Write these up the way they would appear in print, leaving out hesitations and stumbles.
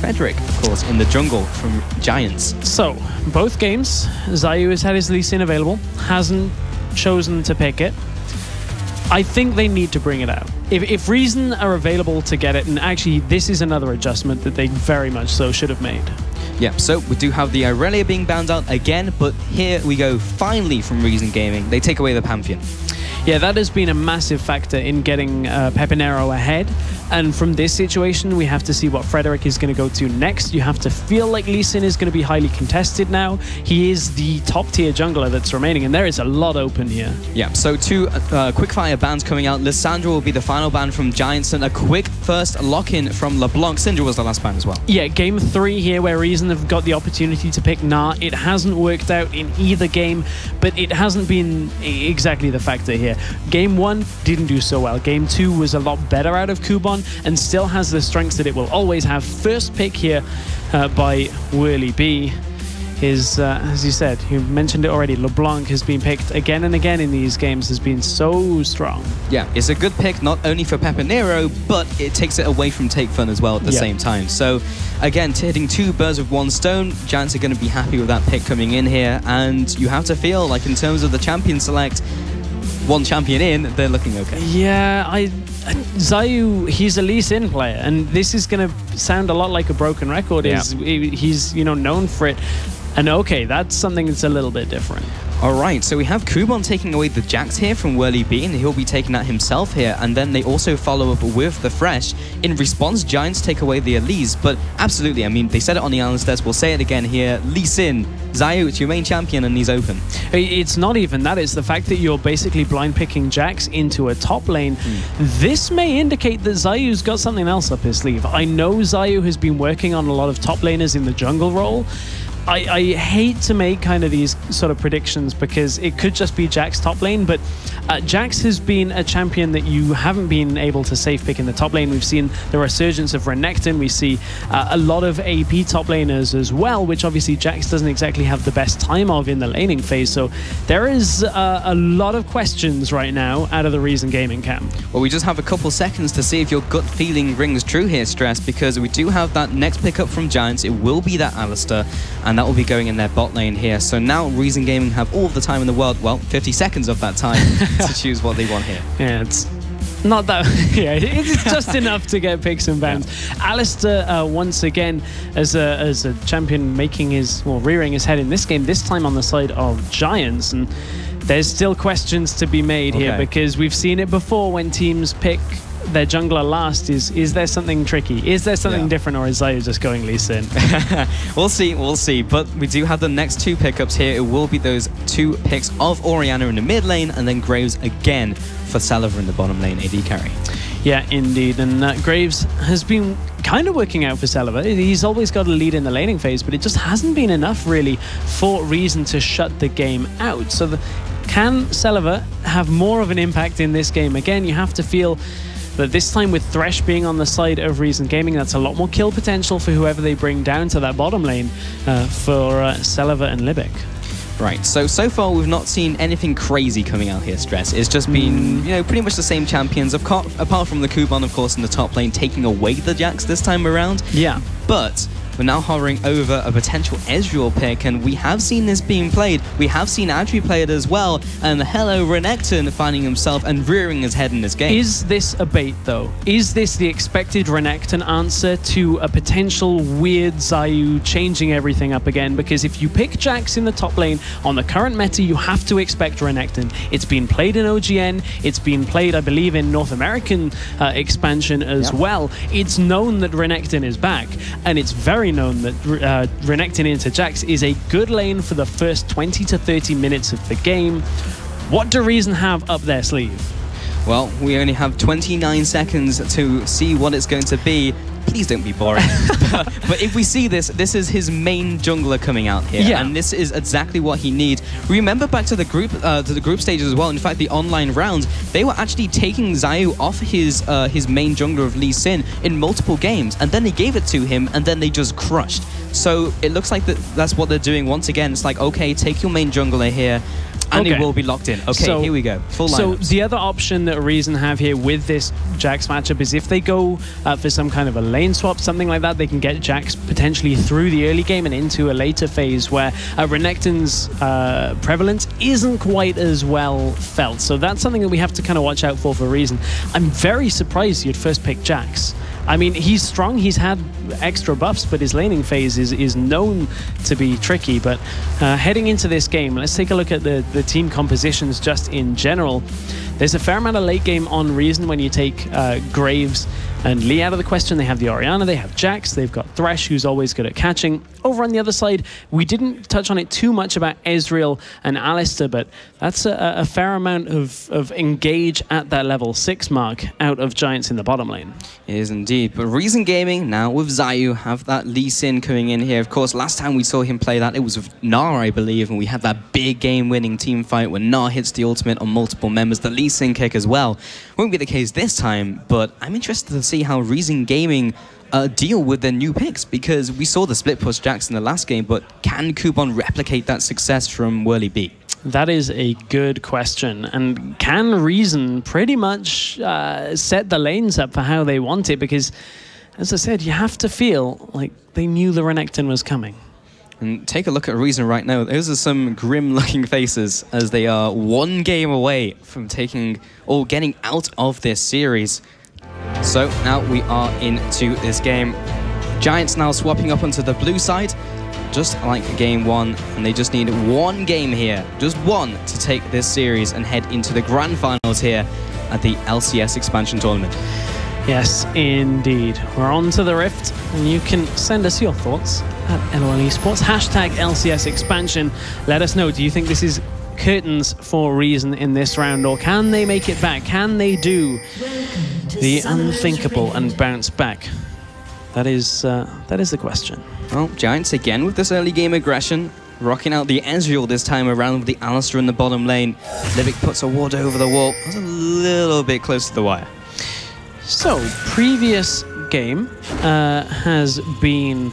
Frederick, of course, in the jungle from Giants. So, both games, Xayoo has had his Lee Sin available, hasn't chosen to pick it. I think they need to bring it out. If Reason are available to get it, and actually this is another adjustment that they very much so should have made. Yeah, so we do have the Aurelia being banned out again, but here we go, finally from Reason Gaming, they take away the Pantheon. Yeah, that has been a massive factor in getting Pepinero ahead. And from this situation, we have to see what Frederick is going to go to next. You have to feel like Lee Sin is going to be highly contested now. He is the top-tier jungler that's remaining, and there is a lot open here. Yeah, so two quickfire bans coming out. Lissandra will be the final ban from Giants, and a quick first lock-in from LeBlanc. Syndra was the last ban as well. Yeah, game 3 here, where Reason have got the opportunity to pick Gnar. It hasn't worked out in either game, but it hasn't been exactly the factor here. Game 1 didn't do so well. Game 2 was a lot better out of Kubon, and still has the strengths that it will always have. First pick here by Werlyb is, as you said, you mentioned it already, LeBlanc has been picked again and again in these games, has been so strong. Yeah, it's a good pick not only for Pepinero, but it takes it away from Takefun as well at the same time. So again, hitting 2 birds with 1 stone, Giants are going to be happy with that pick coming in here, and you have to feel like in terms of the champion select, 1 champion in, they're looking okay. Yeah, Xayoo, he's a Lee Sin player, and this is going to sound a lot like a broken record. He's, you know, known for it. And okay, that's something that's a little bit different. All right, so we have Kubon taking away the Jax here from Werlyb, and he'll be taking that himself here. And then they also follow up with the Thresh. In response, Giants take away the Elise. But absolutely, I mean, they said it on the Alistar. We'll say it again here. Lee Sin, Xayoo, it's your main champion, and he's open. It's not even that. It's the fact that you're basically blind picking Jax into a top lane. This may indicate that Xayoo's got something else up his sleeve. I know Xayoo has been working on a lot of top laners in the jungle role. I hate to make kind of these sort of predictions because it could just be Jax top lane, but Jax has been a champion that you haven't been able to safe pick in the top lane. We've seen the resurgence of Renekton. We see a lot of AP top laners as well, which obviously Jax doesn't exactly have the best time of in the laning phase. So there is a lot of questions right now out of the Reason Gaming camp. Well, we just have a couple seconds to see if your gut feeling rings true here, Stress, because we do have that next pickup from Giants. It will be that Alistar, and that will be going in their bot lane here. So now Reason Gaming have all the time in the world, well, 50 seconds of that time to choose what they want here. Yeah, it's not that, yeah, it's just enough to get picks and bans. Alistar, once again, as a champion making his, well, rearing his head in this game, this time on the side of Giants, and there's still questions to be made here because we've seen it before when teams pick their jungler last. Is there something tricky? Is there something different, or is Xayoo just going Lee Sin? We'll see. But we do have the next 2 pickups here. It will be those 2 picks of Orianna in the mid lane, and then Graves again for Celaver in the bottom lane, AD carry. Yeah, indeed. And Graves has been kind of working out for Celaver. He's always got a lead in the laning phase, but it just hasn't been enough really for Reason to shut the game out. So can Celaver have more of an impact in this game? Again, you have to feel that this time with Thresh being on the side of Reason Gaming, that's a lot more kill potential for whoever they bring down to that bottom lane for Celaver and Libik. Right, so far we've not seen anything crazy coming out here, Stress. It's just been, you know, pretty much the same champions, apart from the Kubon, of course, in the top lane, taking away the Jax this time around. Yeah. But we're now hovering over a potential Ezreal pick, and we have seen this being played. We have seen Adryh play it as well, and hello, Renekton finding himself and rearing his head in this game. Is this a bait, though? Is this the expected Renekton answer to a potential weird Xayoo changing everything up again? Because if you pick Jax in the top lane on the current meta, you have to expect Renekton. It's been played in OGN. It's been played, I believe, in North American expansion as well. It's known that Renekton is back, and it's very known that Renekton into Jax is a good lane for the first 20 to 30 minutes of the game. What do Reason have up their sleeve? Well, we only have 29 seconds to see what it's going to be. Please don't be boring. but if we see this, this is his main jungler coming out here, and this is exactly what he needs. Remember back to the group stages as well. In fact, the online rounds, they were actually taking Xayoo off his main jungler of Lee Sin in multiple games, and then they gave it to him, and then they just crushed. So it looks like that's what they're doing once again. It's like, okay, take your main jungler here. And it will be locked in. Okay, so, here we go. Full lineups. So the other option that Reason have here with this Jax matchup is if they go for some kind of a lane swap, something like that, they can get Jax potentially through the early game and into a later phase where Renekton's prevalence isn't quite as well felt. So that's something that we have to kind of watch out for Reason. I'm very surprised you'd first pick Jax. I mean, he's strong, he's had extra buffs, but his laning phase is known to be tricky. But heading into this game, let's take a look at the team compositions just in general. There's a fair amount of late game on Reason when you take Graves and Lee out of the question. They have the Orianna, they have Jax, they've got Thresh, who's always good at catching. Over on the other side, we didn't touch on it too much about Ezreal and Alistar, but that's a fair amount of engage at that level 6 mark out of Giants in the bottom lane. It is indeed. But Reason Gaming, now with Xayoo, have that Lee Sin coming in here. Of course, last time we saw him play that, it was with Gnar, I believe, and we had that big game-winning team fight where Gnar hits the ultimate on multiple members, the Lee Sin kick as well. Won't be the case this time, but I'm interested to see how Reason Gaming deal with their new picks, because we saw the split push Jax in the last game, but can Kubon replicate that success from Werlyb? That is a good question. And can Reason pretty much set the lanes up for how they want it? Because, as I said, you have to feel like they knew the Renekton was coming. And take a look at Reason right now. Those are some grim-looking faces as they are 1 game away from taking or getting out of this series. So now we are into this game. Giants now swapping up onto the blue side, just like game 1, and they just need 1 game here, just 1, to take this series and head into the grand finals here at the LCS expansion tournament. Yes, indeed. We're on to the Rift, and you can send us your thoughts at LOL Esports, hashtag LCS expansion. Let us know, do you think this is curtains for Reason in this round, or can they make it back? Can they do the unthinkable and bounce back? That is the question. Well, Giants again with this early game aggression, rocking out the Ezreal this time around with the Alistar in the bottom lane. Libik puts a ward over the wall. That's a little bit close to the wire. So, previous game has been...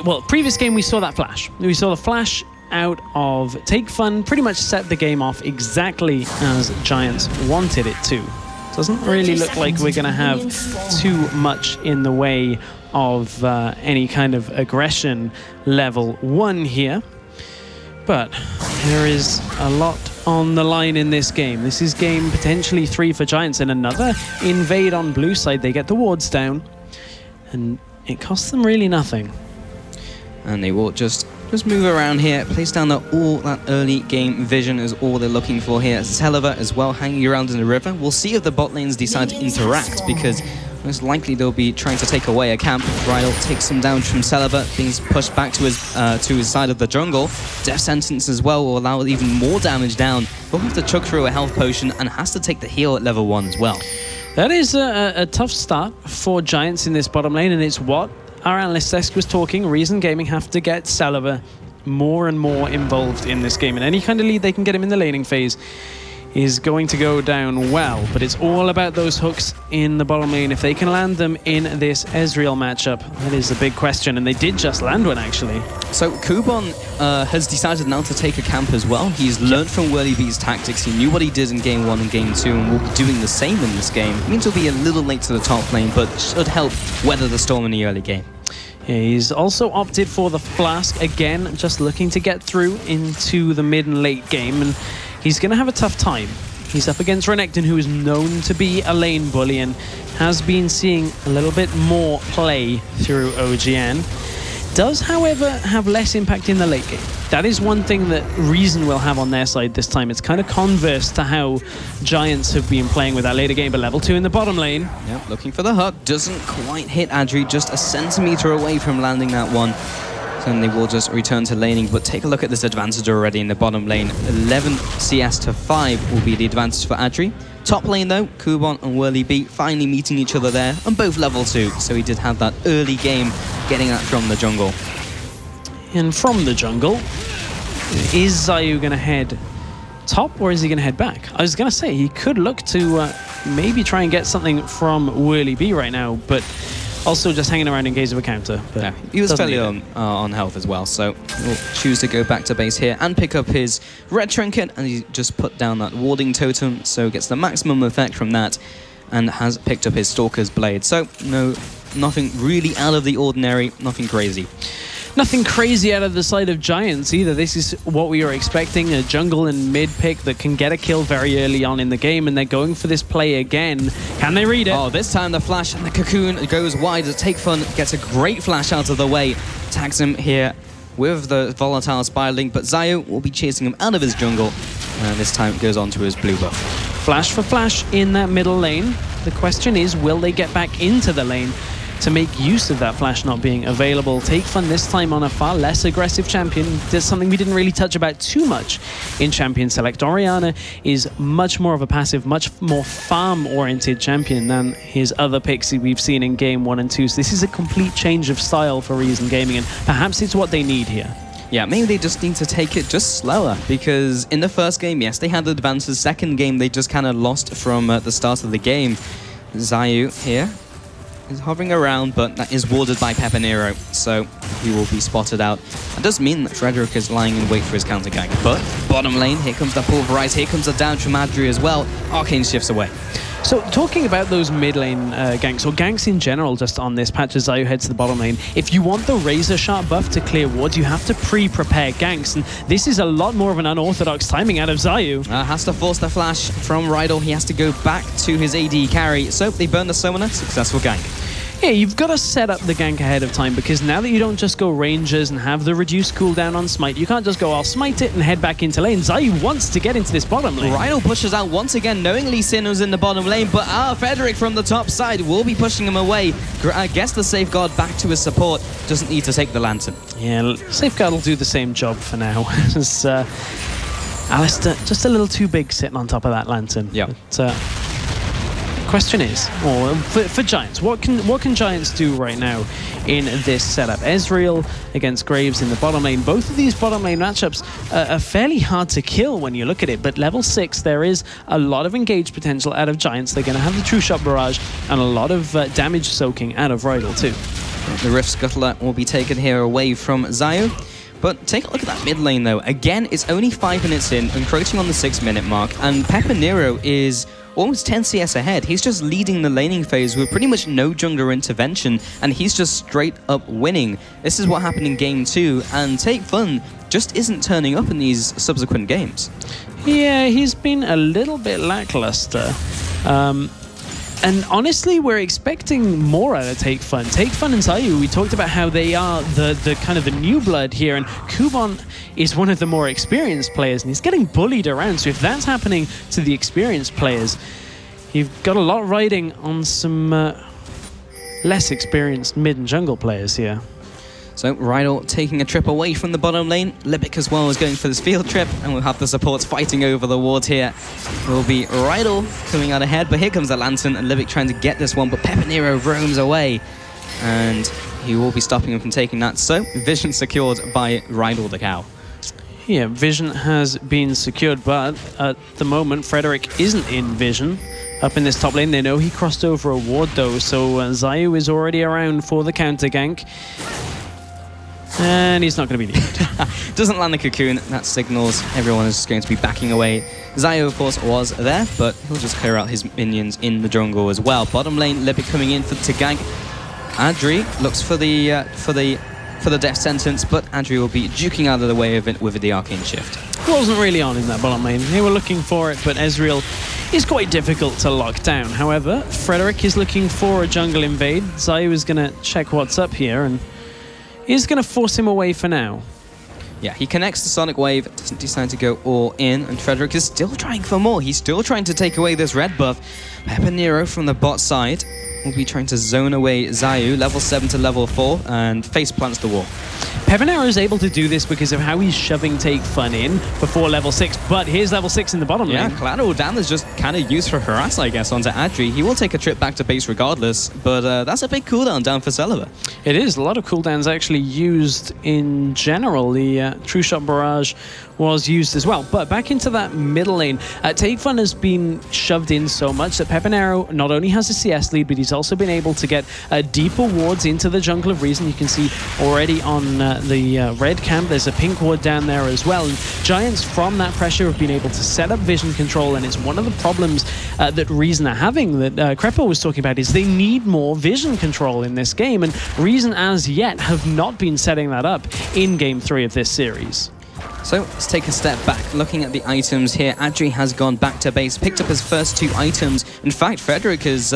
Well, previous game we saw that flash. We saw the flash out of Takefun, pretty much set the game off exactly as Giants wanted it to. Doesn't really look like we're going to have too much in the way of any kind of aggression level 1 here. But there is a lot on the line in this game. This is game potentially 3 for Giants, and another invade on blue side. They get the wards down, and it costs them really nothing. And they will just move around here, place down all that early game vision is all they're looking for here. Celaver as well hanging around in the river. We'll see if the bot lanes decide to interact, because most likely they'll be trying to take away a camp. Rydle takes him down from Celaver, being pushed back to his side of the jungle. Death Sentence as well will allow even more damage down. He'll have to chuck through a health potion and has to take the heal at level 1 as well. That is a tough start for Giants in this bottom lane, and it's what our analyst desk was talking. Reason Gaming have to get Celaver more and more involved in this game, and any kind of lead they can get him in the laning phase is going to go down well. But it's all about those hooks in the bottom lane. If they can land them in this Ezreal matchup, that is the big question, and they did just land one actually. So Kubon has decided now to take a camp as well. He's learned from Werlyb's tactics. He knew what he did in game 1 and game 2, and will be doing the same in this game. It means he'll be a little late to the top lane, but should help weather the storm in the early game. Yeah, he's also opted for the Flask, again, just looking to get through into the mid and late game, and he's going to have a tough time. He's up against Renekton, who is known to be a lane bully and has been seeing a little bit more play through OGN. Does, however, have less impact in the late game. That is one thing that Reason will have on their side this time. It's kind of converse to how Giants have been playing with that later game, but level 2 in the bottom lane. Yep, looking for the hook. Doesn't quite hit Adryh, just a centimeter away from landing that one. And they will just return to laning, but take a look at this advantage already in the bottom lane. 11 CS to 5 will be the advantage for Adryh. Top lane though, Kubon and Werlyb finally meeting each other there, and both level 2, so he did have that early game getting that from the jungle. And from the jungle, is Xayoo going to head top, or is he going to head back? I was going to say, he could look to maybe try and get something from Werlyb right now, but Also just hanging around in case of a counter. But yeah, he was fairly on health as well, so he'll choose to go back to base here and pick up his red trinket, and he just put down that warding totem, so gets the maximum effect from that, and has picked up his Stalker's Blade. So nothing really out of the ordinary, nothing crazy. Nothing crazy out of the side of Giants either. This is what we were expecting, a jungle and mid pick that can get a kill very early on in the game, and they're going for this play again. Can they read it? Oh, this time the flash and the cocoon goes wide as Takefun gets a great flash out of the way. Tags him here with the volatile spiraling, but Xayoo will be chasing him out of his jungle, and this time it goes on to his blue buff. Flash for flash in that middle lane. The question is, will they get back into the lane to make use of that flash not being available? Takefun this time on a far less aggressive champion. That's something we didn't really touch about too much in Champion Select. Orianna is much more of a passive, much more farm-oriented champion than his other picks we've seen in Game 1 and 2. So this is a complete change of style for Reason Gaming, and perhaps it's what they need here. Yeah, maybe they just need to take it just slower, because in the first game, yes, they had the advances. Second game, they just kind of lost from the start of the game. Xayoo here is hovering around, but that is warded by Pepinero, so he will be spotted out. That does mean that Frederick is lying in wait for his counter gank, but bottom lane, here comes the pulverize, here comes the down from Adryh as well. Arcane shifts away. So talking about those mid lane ganks, or ganks in general just on this patch as Xayoo heads to the bottom lane, if you want the Razor Sharp buff to clear wards, you have to pre-prepare ganks, and this is a lot more of an unorthodox timing out of Xayoo. Has to force the flash from Rydle. He has to go back to his AD carry, so they burn the summoner, successful gank. Yeah, you've got to set up the gank ahead of time, because now that you don't just go Rangers and have the reduced cooldown on Smite, you can't just go, I'll Smite it and head back into lane. Xayoo wants to get into this bottom lane. Rydle pushes out once again, knowing Lee Sin was in the bottom lane, but Frederick from the top side will be pushing him away. Gets the Safeguard back to his support, doesn't need to take the Lantern. Yeah, Safeguard will do the same job for now. Alistar, just a little too big sitting on top of that Lantern. Yeah. Question is, or for Giants, what can Giants do right now in this setup? Ezreal against Graves in the bottom lane. Both of these bottom lane matchups are fairly hard to kill when you look at it, but level 6, there is a lot of engage potential out of Giants. They're going to have the True Shot Barrage and a lot of damage soaking out of Rydle too. The Rift Scuttler will be taken here away from Xayoo. But take a look at that mid lane though. Again, it's only 5 minutes in, encroaching on the 6-minute mark, and Pepinero is almost 10 CS ahead. He's just leading the laning phase with pretty much no jungler intervention, and he's just straight up winning. This is what happened in Game 2, and Takefun just isn't turning up in these subsequent games. Yeah, he's been a little bit lackluster. And honestly, we're expecting more out of Takefun. Takefun and Xayoo, we talked about how they are the kind of the new blood here, and Kubon is one of the more experienced players, and he's getting bullied around. So if that's happening to the experienced players, you've got a lot riding on some less experienced mid and jungle players here. So Rydle taking a trip away from the bottom lane. Libik as well is going for this field trip, and we'll have the supports fighting over the wards here. It will be Rydle coming out ahead, but here comes the Lantern, and Libik trying to get this one, but Pepinero roams away, and he will be stopping him from taking that. So vision secured by Rydle the cow. Yeah, vision has been secured, but at the moment Frederick isn't in vision. Up in this top lane, they know he crossed over a ward though, so Xayoo is already around for the counter gank. And he's not going to be needed. Doesn't land the cocoon. That signals everyone is going to be backing away. Xayoo, of course, was there, but he'll just clear out his minions in the jungle as well. Bottom lane, Libik coming in to gank. Adryh looks for the death sentence, but Adryh will be duking out of the way of it with the arcane shift. It wasn't really on in that bottom lane. They were looking for it, but Ezreal is quite difficult to lock down. However, Frederick is looking for a jungle invade. Xayoo is going to check what's up here, and is going to force him away for now. Yeah, he connects the Sonic Wave, doesn't decide to go all in, and Frederick is still trying for more. He's still trying to take away this red buff. Pepinero from the bot side will be trying to zone away Xayoo, level 7 to level 4, and face plants the wall. Pepinero is able to do this because of how he's shoving Takefun in before level 6, but here's level 6 in the bottom lane. Yeah, collateral damage is just kind of used for harass, I guess, onto Adryh. He will take a trip back to base regardless, but that's a big cooldown down for Celaver. It is. A lot of cooldowns actually used in general. The True Shot Barrage was used as well. But back into that middle lane, Takefun has been shoved in so much that Pepinero not only has a CS lead, but he's also been able to get deeper wards into the Jungle of Reason. You can see already on the red camp, there's a pink ward down there as well. And Giants, from that pressure, have been able to set up vision control, and it's one of the problems that Reason are having, that Krepo was talking about, is they need more vision control in this game, and Reason as yet have not been setting that up in Game 3 of this series. So let's take a step back. Looking at the items here, Adryh has gone back to base, picked up his first 2 items. In fact, Frederick is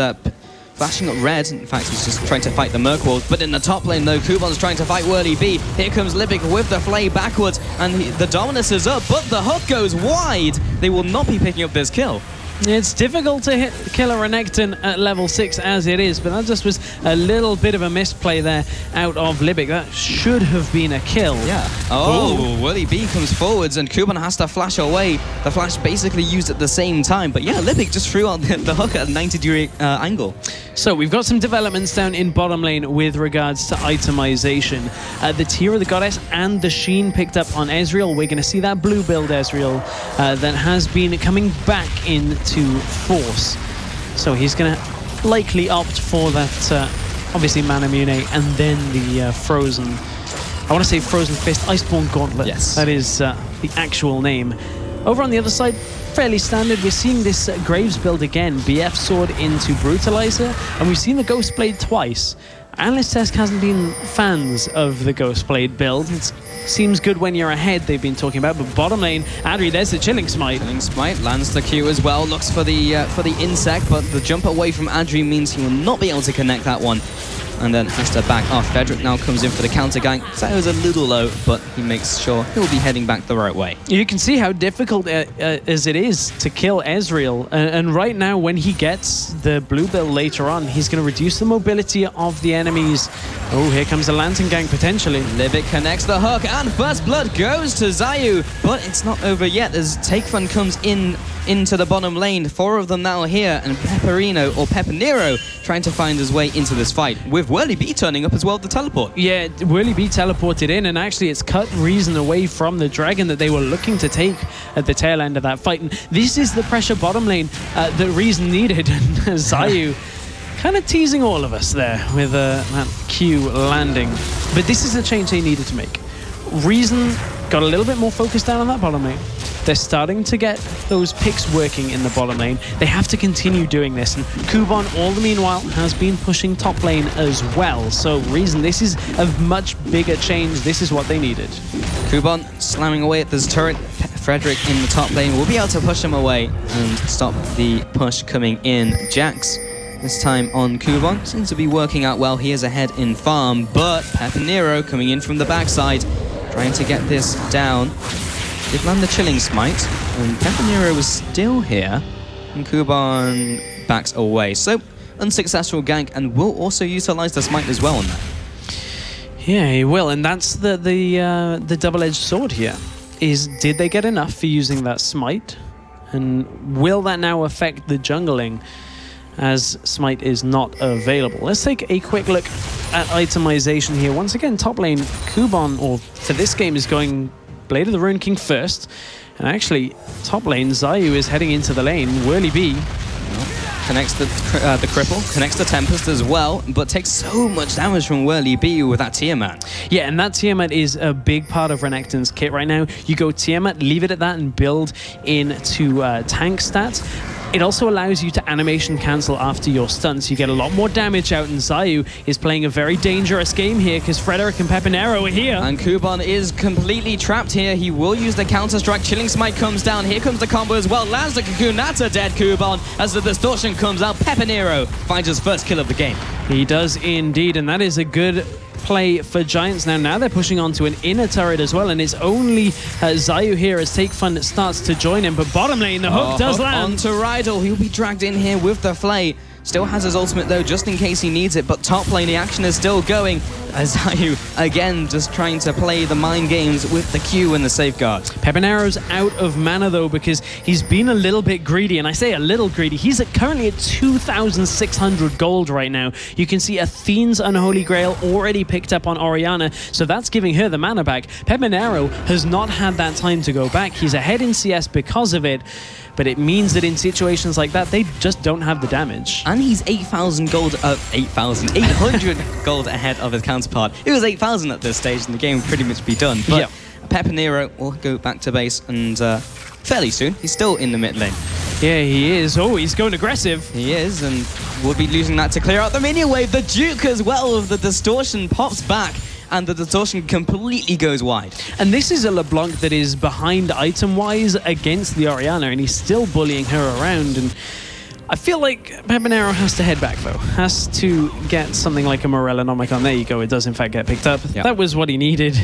flashing up red. In fact, he's just trying to fight the Merc Wolves. But in the top lane, though, Kubon's trying to fight Werlyb. Here comes Libik with the flay backwards, and the Dominus is up, but the hook goes wide. They will not be picking up this kill. It's difficult to kill a Renekton at level 6 as it is, but that just was a little bit of a misplay there out of Libik. That should have been a kill. Yeah. Oh, Werlyb comes forwards and Kubon has to flash away. The flash basically used at the same time, but yeah, Libik just threw out the hook at a 90-degree angle. So we've got some developments down in bottom lane with regards to itemization. The Tear of the Goddess and the Sheen picked up on Ezreal. We're going to see that blue build Ezreal that has been coming back into force. So he's going to likely opt for that, obviously Manamune, and then the Frozen, I want to say Frozen Fist, Iceborne Gauntlet. Yes. That is the actual name. Over on the other side, fairly standard. We're seeing this Graves build again, BF Sword into Brutalizer, and we've seen the Ghost Blade twice. Analyst Test hasn't been fans of the Ghost Blade build. It seems good when you're ahead, they've been talking about, but bottom lane, Adryh, there's the Chilling Smite. Chilling Smite lands the Q as well, looks for the insect, but the jump away from Adryh means he will not be able to connect that one, and then has to back off. Frederick now comes in for the counter gank. Xayoo's a little low, but he makes sure he'll be heading back the right way. You can see how difficult as it is to kill Ezreal, and right now when he gets the blue build later on, he's going to reduce the mobility of the enemies. Oh, here comes the Lantern gank potentially. Libik connects the hook, and first blood goes to Xayoo, but it's not over yet as Takefun comes into the bottom lane. 4 of them now here, and Pepinero trying to find his way into this fight, with Werlyb turning up as well to teleport. Yeah, Werlyb teleported in, and actually it's cut Reason away from the dragon that they were looking to take at the tail end of that fight. And this is the pressure bottom lane that Reason needed, and Xayoo kind of teasing all of us there with that Q landing. But this is the change they needed to make. Reason got a little bit more focused down on that bottom lane. They're starting to get those picks working in the bottom lane. They have to continue doing this. And Kubon, all the meanwhile, has been pushing top lane as well. So Reason, this is a much bigger change. This is what they needed. Kubon slamming away at this turret. Frederick in the top lane will be able to push him away and stop the push coming in. Jax, this time on Kubon, seems to be working out well. He is ahead in farm, but Pepinero coming in from the backside, trying to get this down. They've landed the Chilling Smite, and Pepinero is still here, and Kubon backs away. So, unsuccessful gank, and will also utilize the Smite as well on that. Yeah, he will, and that's the double-edged sword here. Did they get enough for using that Smite? And will that now affect the jungling, as Smite is not available? Let's take a quick look at itemization here. Once again, top lane, Kubon, or for this game, is going Blade of the Ruined King first. And actually, top lane, Xayoo is heading into the lane. Werlyb connects the cripple, connects the Tempest as well, but takes so much damage from Werlyb with that Tiamat. Yeah, and that Tiamat is a big part of Renekton's kit right now. You go Tiamat, leave it at that, and build into tank stats. It also allows you to animation cancel after your stun, so you get a lot more damage out, and Xayoo is playing a very dangerous game here because Frederick and Pepinero are here. And Kubon is completely trapped here. He will use the counter-strike. Chilling Smite comes down. Here comes the combo as well. Lands the Cocoon. That's a dead Kubon. As the distortion comes out, Pepinero finds his first kill of the game. He does indeed, and that is a good play for Giants now. Now they're pushing onto an inner turret as well, and it's only Xayoo here as Takefun starts to join him. But bottom lane, the hook does land. Onto Rydle. He'll be dragged in here with the flay. Still has his ultimate though, just in case he needs it, but top lane, the action is still going. Xayoo, again, just trying to play the mind games with the Q and the safeguard. Pepinero's out of mana though, because he's been a little bit greedy, and I say a little greedy. He's currently at 2,600 gold right now. You can see Athene's Unholy Grail already picked up on Orianna, so that's giving her the mana back. Pepinero has not had that time to go back. He's ahead in CS because of it, but it means that in situations like that, they just don't have the damage. And he's 8,000 gold, 800 gold ahead of his counterpart. It was 8,000 at this stage, and the game would pretty much be done. But Pepinero will go back to base, and fairly soon, he's still in the mid lane. Yeah, he is. Oh, he's going aggressive. He is, and we'll be losing that to clear out the minion wave. The Duke as well with the distortion pops back, and the distortion completely goes wide. And this is a LeBlanc that is behind item-wise against the Orianna, and he's still bullying her around. And I feel like Pepinero has to head back, though. Has to get something like a Morellonomicon. There you go. It does, in fact, get picked up. Yep. That was what he needed,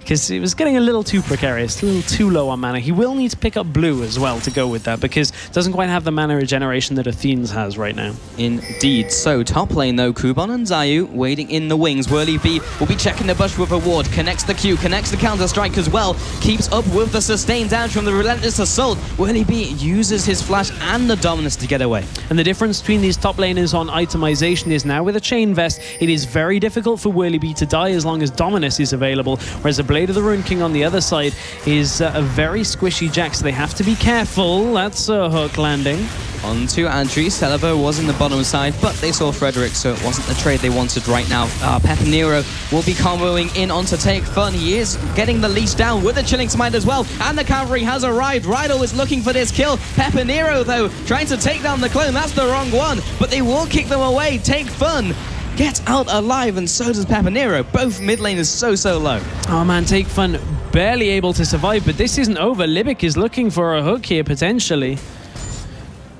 because it was getting a little too precarious, a little too low on mana. He will need to pick up blue as well to go with that, because it doesn't quite have the mana regeneration that Athene's has right now. Indeed. So, top lane, though, Kubon and Xayoo waiting in the wings. Werlyb will be checking the bush with a ward. Connects the Q, connects the counter-strike as well. Keeps up with the sustained damage from the relentless assault. Werlyb uses his flash and the dominance to get away. And the difference between these top laners on itemization is now with a chain vest, it is very difficult for Werlyb to die as long as Dominus is available, whereas the Blade of the Ruined King on the other side is a very squishy Jax, so they have to be careful. That's a hook landing. Onto Adryh. Celaver was in the bottom side, but they saw Frederick, so it wasn't the trade they wanted right now. Pepinero will be comboing in onto Takefun. He is getting the leash down with the Chilling Smite as well, and the cavalry has arrived. Rydle is looking for this kill. Pepinero, though, trying to take down the clone. That's the wrong one, but they will kick them away. Takefun gets out alive, and so does Pepinero. Both mid lane is so low. Oh man, Takefun barely able to survive, but this isn't over. Libik is looking for a hook here, potentially.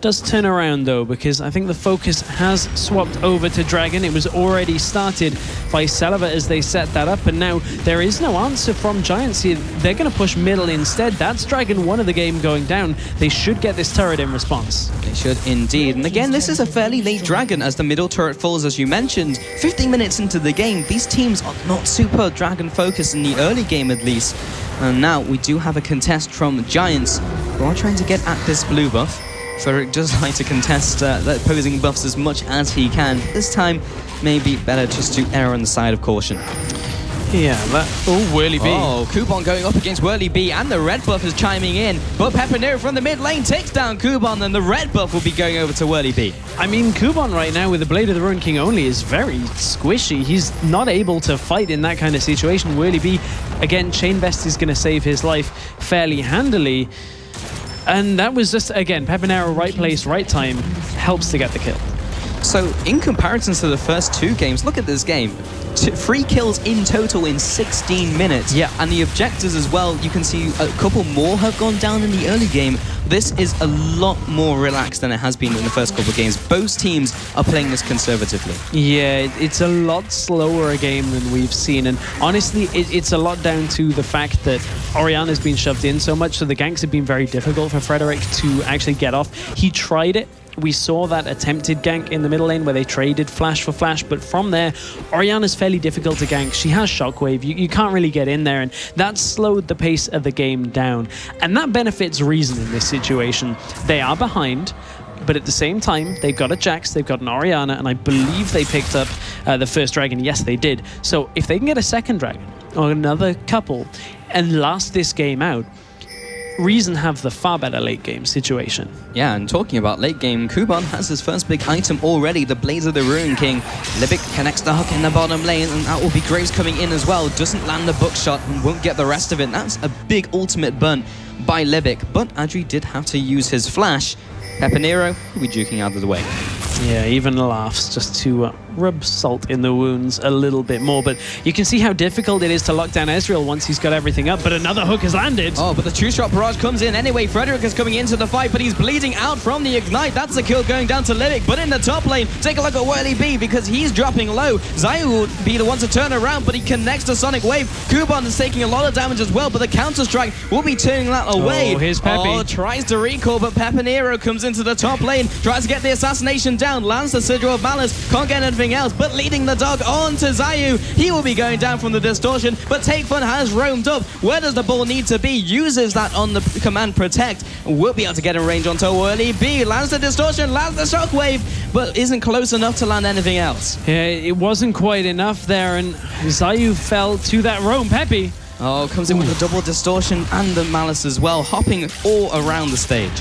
Does turn around though, because I think the focus has swapped over to Dragon. It was already started by Celaver as they set that up, and now there is no answer from Giants here. They're going to push middle instead. That's Dragon 1 of the game going down. They should get this turret in response. They should indeed. And again, this is a fairly late Dragon as the middle turret falls, as you mentioned. 15 minutes into the game, these teams are not super Dragon focused in the early game at least. And now we do have a contest from Giants who are trying to get at this blue buff. Frederick does like to contest the opposing buffs as much as he can. This time, maybe better just to err on the side of caution. Yeah, Werlyb. Oh, Kubon going up against Werlyb, and the red buff is chiming in. But Pepinero from the mid lane takes down Kubon, and the red buff will be going over to Werlyb. I mean, Kubon right now with the Blade of the Ruined King only is very squishy. He's not able to fight in that kind of situation. Werlyb, again, Chain Vest is going to save his life fairly handily. And that was just, again, Pepinero, right place, right time, helps to get the kill. So, in comparison to the first two games, look at this game. 3 kills in total in 16 minutes. Yeah. And the objectives as well, you can see a couple more have gone down in the early game. This is a lot more relaxed than it has been in the first couple of games. Both teams are playing this conservatively. Yeah, it's a lot slower a game than we've seen. And honestly, it's a lot down to the fact that Orianna's been shoved in so much, so the ganks have been very difficult for Frederick to actually get off. He tried it. We saw that attempted gank in the middle lane where they traded flash for flash, but from there, Orianna's fairly difficult to gank. She has shockwave. You can't really get in there, and that slowed the pace of the game down. And that benefits Reason in this situation. They are behind, but at the same time, they've got a Jax, they've got an Orianna, and I believe they picked up the first dragon. Yes, they did. So if they can get a second dragon or another couple and last this game out, Reason have the far better late game situation. Yeah, and talking about late game, Kubon has his first big item already, the Blades of the Ruined King. Libik connects the hook in the bottom lane, and that will be Graves coming in as well. Doesn't land the bookshot and won't get the rest of it. That's a big ultimate burn by Libik, but Adryh did have to use his flash. Pepinero will be juking out of the way. Yeah, even laughs just to rub salt in the wounds a little bit more. But you can see how difficult it is to lock down Ezreal once he's got everything up. But another hook has landed. Oh, but the two-shot barrage comes in anyway. Frederick is coming into the fight, but he's bleeding out from the ignite. That's a kill going down to Libik. But in the top lane, take a look at Werlyb because he's dropping low. Xayoo will be the one to turn around, but he connects to Sonic Wave. Kubon is taking a lot of damage as well, but the counter-strike will be turning that away. Oh, here's xPepii. Oh, tries to recall, but Pepinero comes into the top lane, tries to get the assassination down, lands the Sigil of Malice, can't get anything else, but leading the dog on to Xayoo. He will be going down from the distortion, but Takefun has roamed up. Where does the ball need to be? Uses that on the command protect. Will be able to get in range onto Werlyb. Lands the distortion, lands the shockwave, but isn't close enough to land anything else. Yeah, it wasn't quite enough there, and Xayoo fell to that roam. xPepii. Oh, comes in with a double distortion and the Malice as well, hopping all around the stage.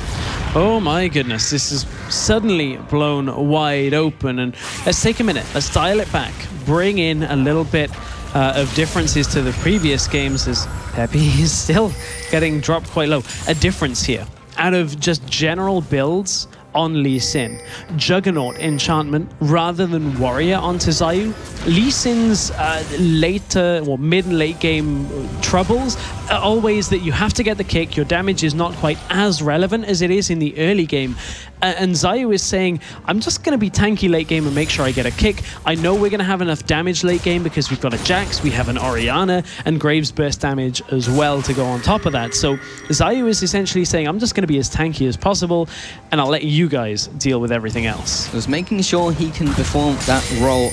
Oh my goodness, this is suddenly blown wide open. And let's take a minute, let's dial it back, bring in a little bit of differences to the previous games, as xPepii is still getting dropped quite low. A difference here, out of just general builds on Lee Sin, Juggernaut enchantment rather than Warrior onto Xayoo. Lee Sin's later or mid and late game troubles are always that you have to get the kick, your damage is not quite as relevant as it is in the early game. And Xayoo is saying, I'm just going to be tanky late game and make sure I get a kick. I know we're going to have enough damage late game because we've got a Jax, we have an Orianna, and Graves burst damage as well to go on top of that. So Xayoo is essentially saying, I'm just going to be as tanky as possible, and I'll let you guys deal with everything else. Just making sure he can perform that role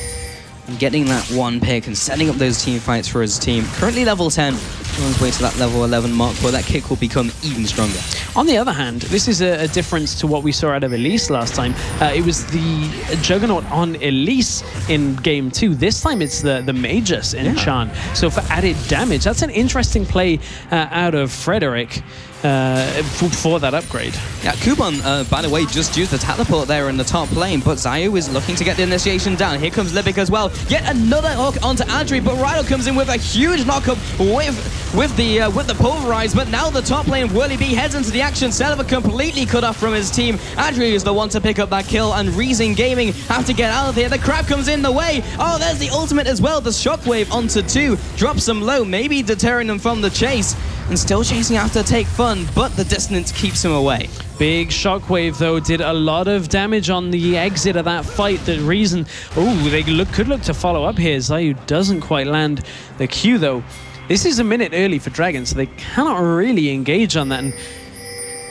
and getting that one pick and setting up those team fights for his team. Currently level 10, on his way to that level 11 mark where that kick will become even stronger. On the other hand, this is a difference to what we saw out of Elise last time. It was the Juggernaut on Elise in game 2. This time it's the Magus enchant. So for added damage, that's an interesting play out of Frederick. For that upgrade. Yeah, Kubon, by the way, just used the teleport there in the top lane, but Xayoo is looking to get the initiation down. Here comes Libik as well. Yet another hook onto Adryh, but Rydle comes in with a huge knockup with the pulverize, but now the top lane of Werlyb heads into the action. Celaver completely cut off from his team. Adryh is the one to pick up that kill, and Reason Gaming have to get out of here. The crab comes in the way. Oh, there's the ultimate as well. The shockwave onto 2, drops them low, maybe deterring them from the chase. And still chasing after Takefun, but the distance keeps him away. Big shockwave, though, did a lot of damage on the exit of that fight. The Reason, they could look to follow up here. Xayoo doesn't quite land the Q, though. This is a minute early for Dragon, so they cannot really engage on that. And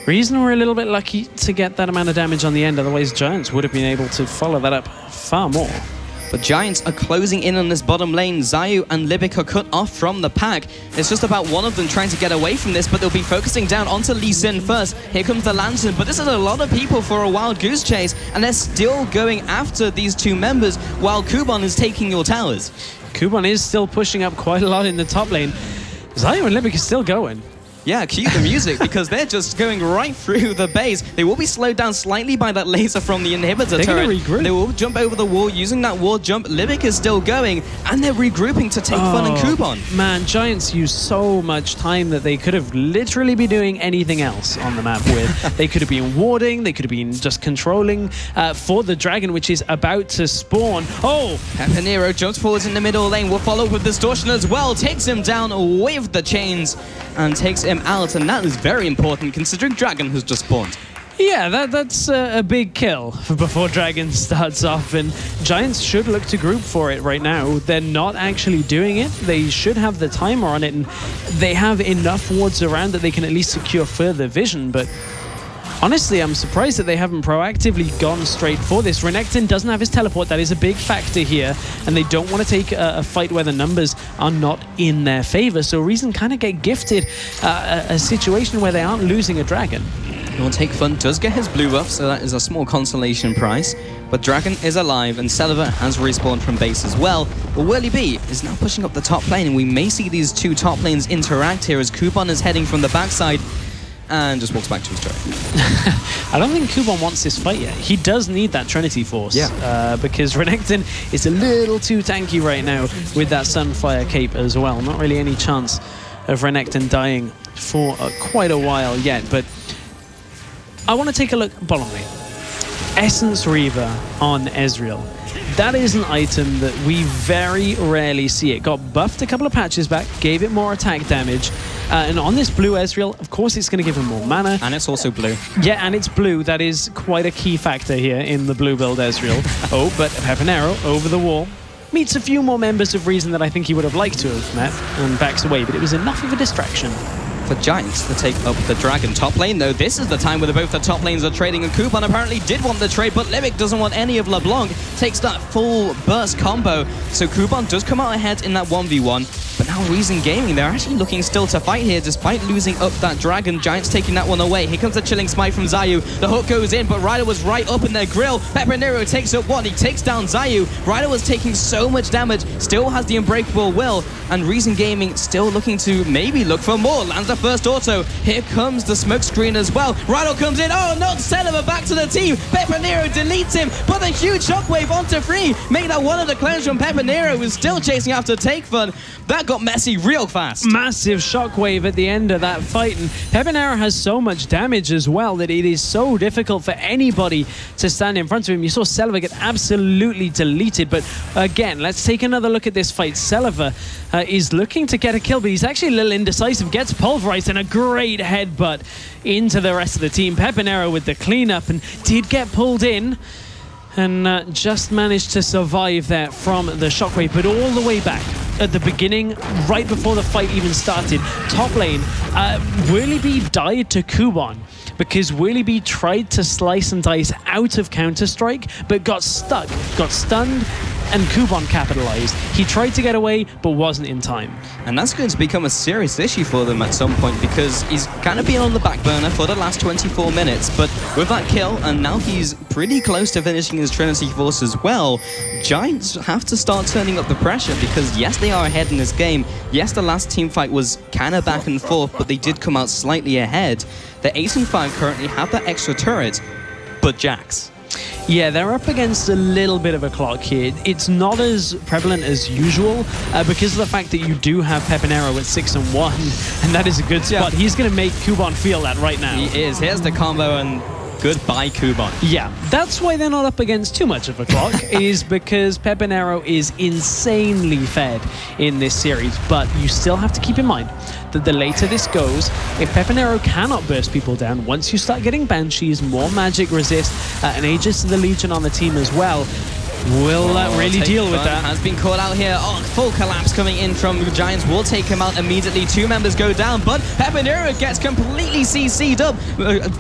Reason were a little bit lucky to get that amount of damage on the end. Otherwise, Giants would have been able to follow that up far more. But Giants are closing in on this bottom lane. Xayoo and Libik are cut off from the pack. It's just about one of them trying to get away from this, but they'll be focusing down onto Lee Sin first. Here comes the Lantern, but this is a lot of people for a wild goose chase, and they're still going after these two members while Kubon is taking your towers. Kubon is still pushing up quite a lot in the top lane. Xayoo and Libik is still going. Yeah, cue the music because they're just going right through the base. They will be slowed down slightly by that laser from the inhibitor turret. Regroup. They will jump over the wall using that wall jump. Libik is still going, and they're regrouping to take Fun and Kubon. Man, Giants use so much time that they could have literally be doing anything else on the map with. They could have been warding, they could have been just controlling for the dragon, which is about to spawn. Oh! Pepinero jumps forwards in the middle lane, will follow with Distortion as well, takes him down with the chains, and takes him out, and that is very important considering Dragon has just spawned. Yeah, that's a big kill before Dragon starts off, and Giants should look to group for it right now. They're not actually doing it. They should have the timer on it, and they have enough wards around that they can at least secure further vision, but honestly, I'm surprised that they haven't proactively gone straight for this. Renekton doesn't have his teleport. That is a big factor here, and they don't want to take a fight where the numbers are not in their favor. So Reason kind of get gifted a situation where they aren't losing a dragon. Well, Takefun does get his blue buff, so that is a small consolation prize. But Dragon is alive, and Celaver has respawned from base as well. But Werlyb is now pushing up the top lane, and we may see these two top lanes interact here as Kubon is heading from the backside and just walks back to his turret. I don't think Kubon wants this fight yet. He does need that Trinity Force. Yeah. Because Renekton is a little too tanky right now with that Sunfire cape as well. Not really any chance of Renekton dying for quite a while yet. But I want to take a look bottom lane. Essence Reaver on Ezreal. That is an item that we very rarely see. It got buffed a couple of patches back, gave it more attack damage. And on this blue Ezreal, of course, it's going to give him more mana. And it's also blue. Yeah, and it's blue. That is quite a key factor here in the blue build Ezreal. Oh, but Pepinero over the wall. Meets a few more members of Reason that I think he would have liked to have met and backs away, but it was enough of a distraction. For Giants to take up the Dragon top lane, though. This is the time where both the top lanes are trading, and Kubon apparently did want the trade, but Libik doesn't want any of LeBlanc. Takes that full burst combo, so Kubon does come out ahead in that 1v1. But now Reason Gaming, they're actually looking still to fight here, despite losing up that Dragon. Giants taking that one away. Here comes a chilling smite from Xayoo. The hook goes in, but Rydle was right up in their grill. Pepinero takes up one. He takes down Xayoo. Rydle was taking so much damage, still has the unbreakable will, and Reason Gaming still looking to maybe look for more. Lands the first auto. Here comes the smoke screen as well. Rydle comes in. Oh, not Celaver back to the team. Pepinero deletes him. Put a huge shockwave onto free. Make that one of the clones from Pepinero, who's still chasing after Takefun. That got messy real fast. Massive shockwave at the end of that fight. And Pepinero has so much damage as well that it is so difficult for anybody to stand in front of him. You saw Celaver get absolutely deleted. But again, let's take another look at this fight. Celaver is looking to get a kill, but he's actually a little indecisive. Gets pulverized and a great headbutt into the rest of the team. Pepinero with the cleanup and did get pulled in. And just managed to survive there from the shockwave, but all the way back at the beginning, right before the fight even started. Top lane, Werlyb died to Kubon because Werlyb tried to slice and dice out of Counter-Strike, but got stuck, got stunned, and Kubon capitalized. He tried to get away, but wasn't in time. And that's going to become a serious issue for them at some point, because he's kind of been on the back burner for the last 24 minutes. But with that kill, and now he's pretty close to finishing his Trinity Force as well, Giants have to start turning up the pressure, because yes, they are ahead in this game. Yes, the last team fight was kind of back and forth, but they did come out slightly ahead. The 8-5 currently have that extra turret, but Jax. Yeah, they're up against a little bit of a clock here. It's not as prevalent as usual because of the fact that you do have Pepinero at 6-1, and that is a good spot. Yeah. He's going to make Kubon feel that right now. He is. Here's the combo, and goodbye, Kubon. Yeah, that's why they're not up against too much of a clock, is because Pepinero is insanely fed in this series. But you still have to keep in mind that the later this goes, if Pepinero cannot burst people down, once you start getting Banshees, more magic resist, and Aegis of the Legion on the team as well, will really deal with that. Has been caught out here. Oh, full collapse coming in from the Giants. Will take him out immediately. 2 members go down, but Pepinero gets completely CC'd up.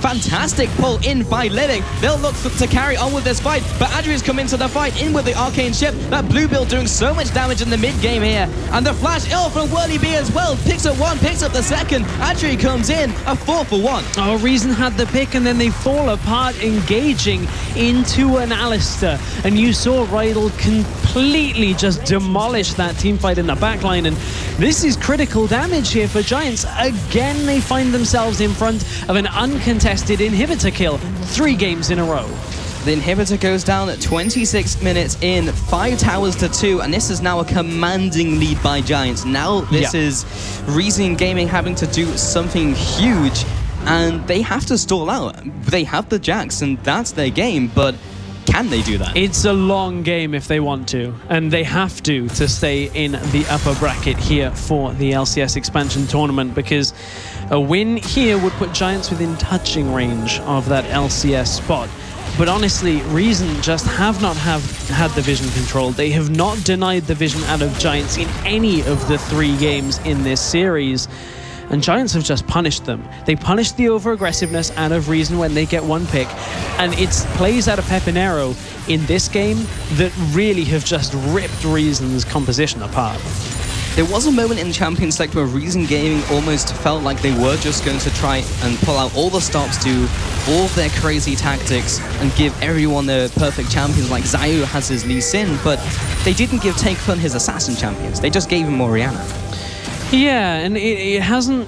Fantastic pull in by Libik. They'll look to carry on with this fight, but Adryh's come into the fight in with the Arcane Ship. That blue build doing so much damage in the mid game here. And the flash from Werlyb as well. Picks up one, picks up the second. Adryh comes in, a 4-for-1. Oh, Reason had the pick, and then they fall apart, engaging into an Alistar. And you saw Rydle completely just demolish that team fight in the backline, and this is critical damage here for Giants. Again, they find themselves in front of an uncontested inhibitor kill 3 games in a row. The inhibitor goes down at 26 minutes in, 5 towers to 2, and this is now a commanding lead by Giants. Now this is Reason Gaming having to do something huge, and they have to stall out. They have the Jax, and that's their game, but can they do that? It's a long game if they want to, and they have to stay in the upper bracket here for the LCS expansion tournament, because a win here would put Giants within touching range of that LCS spot. But honestly, Reason just have not had the vision controlled. They have not denied the vision out of Giants in any of the 3 games in this series. And Giants have just punished them. They punished the over-aggressiveness out of Reason when they get 1 pick. And it's plays out of Pepinero in this game that really have just ripped Reason's composition apart. There was a moment in Champions Select where Reason Gaming almost felt like they were just going to try and pull out all the stops to all of their crazy tactics and give everyone their perfect champions, like Xayoo has his Lee Sin, but they didn't give Takefun his assassin champions. They just gave him Orianna. Yeah, and it hasn't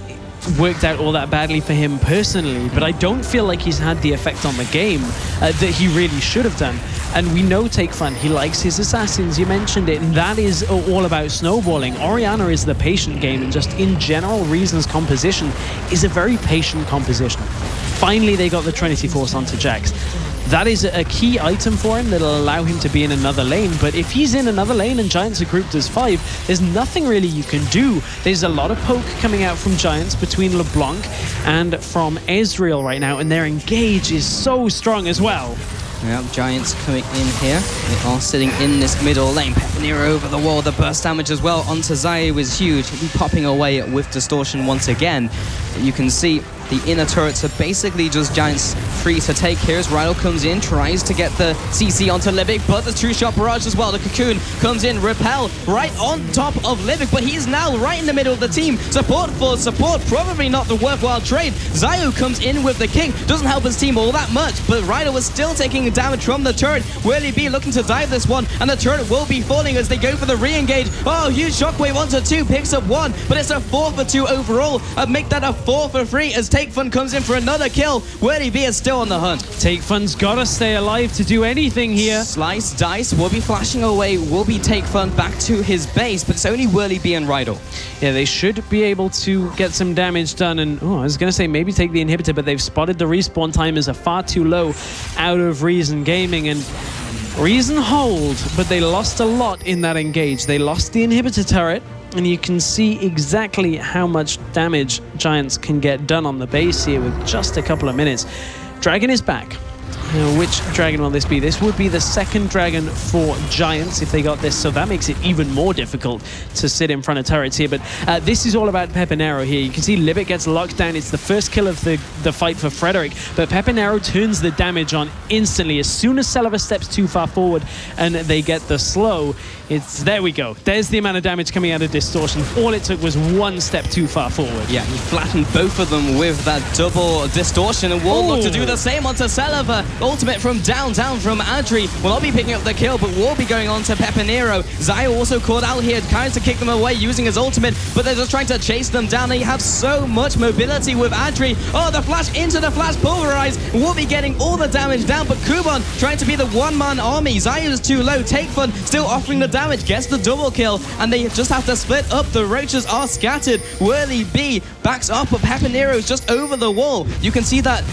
worked out all that badly for him personally, but I don't feel like he's had the effect on the game that he really should have done. And we know Takefun, he likes his assassins, you mentioned it, and that is all about snowballing. Orianna is the patient game, and just in general, Reason's composition is a very patient composition. Finally, they got the Trinity Force onto Jax. That is a key item for him that'll allow him to be in another lane. But if he's in another lane and Giants are grouped as 5, there's nothing really you can do. There's a lot of poke coming out from Giants between LeBlanc and from Ezreal right now, and their engage is so strong as well. Yeah, Giants coming in here. They are sitting in this middle lane. Pepinero over the wall. The burst damage as well onto Xayoo is huge. He'll be popping away with distortion once again. You can see the inner turrets are basically just Giants free to take here as Rydle comes in, tries to get the CC onto Libik, but the true shot barrage as well. The cocoon comes in, repel right on top of Libik, but he's now right in the middle of the team. Support for support, probably not the worthwhile trade. Xayoo comes in with the king, doesn't help his team all that much, but Rydle was still taking damage from the turret. Werlyb looking to dive this one, and the turret will be falling as they go for the re-engage. Oh, huge shockwave onto 2, picks up 1, but it's a 4 for 2 overall. I'd make that a 4 for 3 as Takefun comes in for another kill. Werlyb is still on the hunt. Takefun's got to stay alive to do anything here. Slice, dice, will be flashing away, will be Takefun back to his base, but it's only Werlyb and Rydle. Yeah, they should be able to get some damage done, and I was going to say maybe take the inhibitor, but they've spotted the respawn timers are far too low out of Reason Gaming, and Reason hold, but they lost a lot in that engage. They lost the inhibitor turret, and you can see exactly how much damage Giants can get done on the base here with just a couple of minutes. Dragon is back. Which dragon will this be? This would be the second dragon for Giants if they got this, so that makes it even more difficult to sit in front of turrets here. But this is all about Pepinero here. You can see Libik gets locked down. It's the first kill of the fight for Frederick, but Pepinero turns the damage on instantly. As soon as Celaver steps too far forward and they get the slow, there we go. There's the amount of damage coming out of Distortion. All it took was 1 step too far forward. Yeah, he flattened both of them with that double Distortion, and will look to do the same onto Celaver. Ultimate from down from Adryh. Will not be picking up the kill, but will be going on to Pepinero. Xayoo also caught out here, tries to kick them away using his ultimate, but they're just trying to chase them down. They have so much mobility with Adryh. Oh, the flash into the flash pulverize. Will be getting all the damage down, but Kubon trying to be the one-man army. Xayoo is too low. Takefun still offering the damage, gets the double kill, and they just have to split up. The roaches are scattered. Werlyb backs up, but Pepinero is just over the wall. You can see that,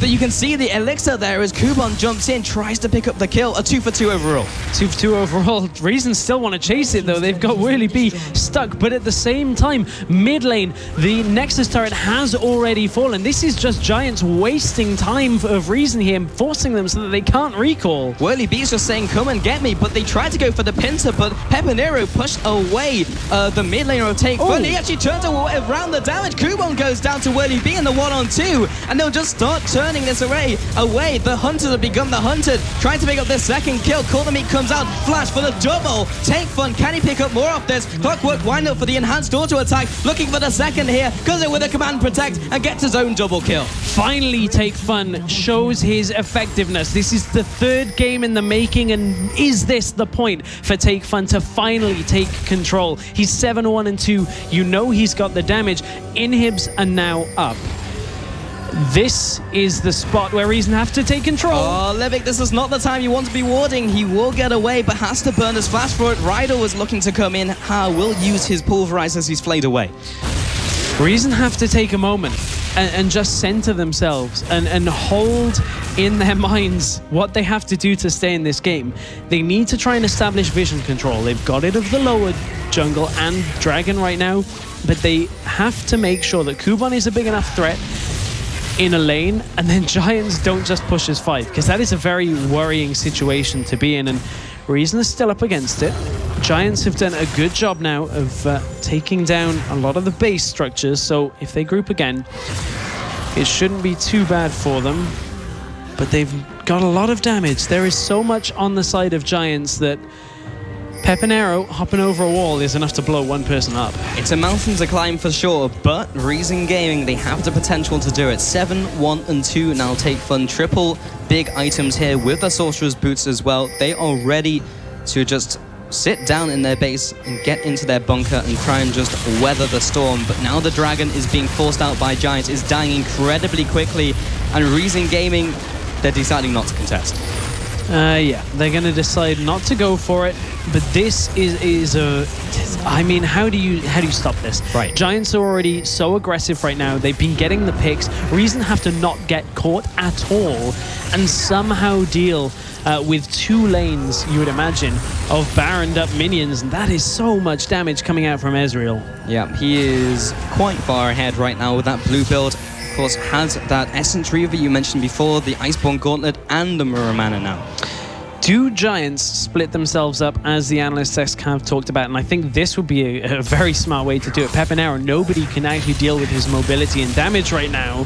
you can see the elixir there as Kubon jumps in, tries to pick up the kill. A 2 for 2 overall. 2 for 2 overall. Reason still want to chase it though. They've got Werlyb stuck, but at the same time, mid lane, the Nexus turret has already fallen. This is just Giants wasting time of Reason here, forcing them so that they can't recall. Werlyb is just saying, come and get me, but they tried to go for the pincer, but Pepinero pushed away the mid laner of Takefun. He actually turns around the damage. Kubon goes down to Werlyb in the 1-on-2, and they'll just start turning this away. The Hunters have become the hunted, trying to pick up their second kill. Call the Meat comes out, flash for the double. Takefun, can he pick up more of this? Clockwork wind up for the enhanced auto attack, looking for the second here, goes in with a command protect and gets his own double kill. Finally, Takefun shows his effectiveness. This is the 3rd game in the making, and is this the point for Takefun to finally take control? He's 7-1-2. You know he's got the damage. Inhibs are now up. This is the spot where Reason have to take control. Oh, Libik, this is not the time you want to be warding. He will get away, but has to burn his flash for it. Rydle was looking to come in. Will use his pulverize as he's flayed away. Reason have to take a moment and just center themselves and hold in their minds what they have to do to stay in this game. They need to try and establish vision control. They've got it of the lower jungle and dragon right now, but they have to make sure that Kubon is a big enough threat in a lane, and then Giants don't just push his 5, because that is a very worrying situation to be in, and Reason is still up against it. Giants have done a good job now of taking down a lot of the base structures, so if they group again, it shouldn't be too bad for them, but they've got a lot of damage. There is so much on the side of Giants that Pepinero hopping over a wall is enough to blow one person up. It's a mountain to climb for sure, but Reason Gaming, they have the potential to do it. 7-1-2 now. Takefun, triple big items here with the Sorcerer's Boots as well. They are ready to just sit down in their base and get into their bunker and try and just weather the storm. But now the dragon is being forced out by Giants, is dying incredibly quickly, and Reason Gaming, they're deciding not to contest. Yeah, they're going to decide not to go for it, but this is a... I mean, how do you stop this? Right. Giants are already so aggressive right now. They've been getting the picks. Reason have to not get caught at all and somehow deal with 2 lanes, you would imagine, of Baroned up minions, and that is so much damage coming out from Ezreal. Yeah, he is quite far ahead right now with that blue build. Of course, has that Essence Reaver you mentioned before, the Iceborne Gauntlet, and the Mirror Mana now. Do Giants split themselves up, as the analysts have talked about, and I think this would be a very smart way to do it. Pepinero, nobody can actually deal with his mobility and damage right now,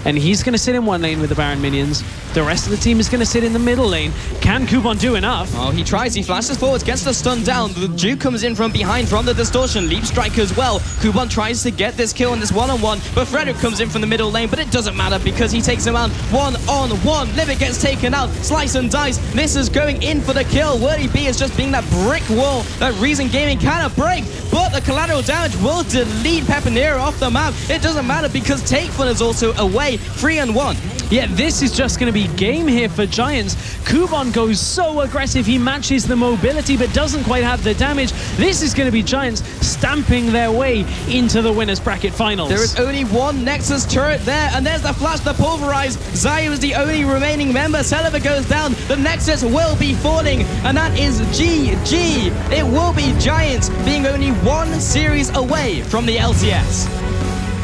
and he's going to sit in one lane with the Baron minions. The rest of the team is going to sit in the middle lane. Can Kubon do enough? Oh, he tries. He flashes forwards, gets the stun down. The Duke comes in from behind from the distortion. Leap strike as well. Kubon tries to get this kill on this one-on-one, but Frederick comes in from the middle lane, but it doesn't matter because he takes him out one-on-one. Libik gets taken out. Slice and dice. Misses going in for the kill. Werlyb is just being that brick wall that Reason Gaming cannot break, but the collateral damage will delete Pepinero off the map. It doesn't matter because Takefun is also away. 3-1. Yeah, this is just going to be game here for Giants. Kubon goes so aggressive, he matches the mobility but doesn't quite have the damage. This is going to be Giants stamping their way into the winners bracket finals. There is only one Nexus turret there, and there's the flash, the pulverize. Xayoo is the only remaining member. Celaver goes down. The Nexus will be falling, and that is GG. It will be Giants being only 1 series away from the LCS.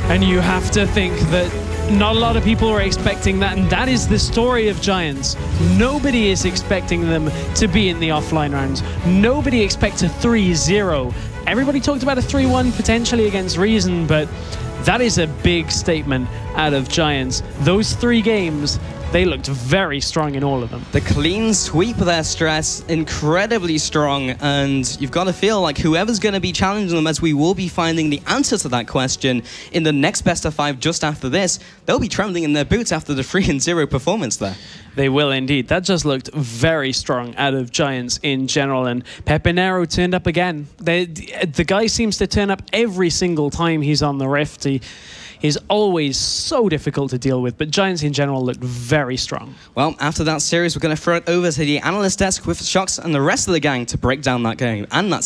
And you have to think that not a lot of people are expecting that, and that is the story of Giants. Nobody is expecting them to be in the offline rounds. Nobody expects a 3-0. Everybody talked about a 3-1 potentially against Reason, but that is a big statement out of Giants. Those 3 games, they looked very strong in all of them. The clean sweep of their stress, incredibly strong, and you've got to feel like whoever's going to be challenging them, as we will be finding the answer to that question in the next best of 5 just after this, they'll be trembling in their boots after the 3-0 performance there. They will indeed. That just looked very strong out of Giants in general, and Pepinero turned up again. The guy seems to turn up every single time he's on the Rift. He's always so difficult to deal with, but Giants in general looked very strong. Well, after that series, we're going to throw it over to the analyst desk with Shox and the rest of the gang to break down that game. And that's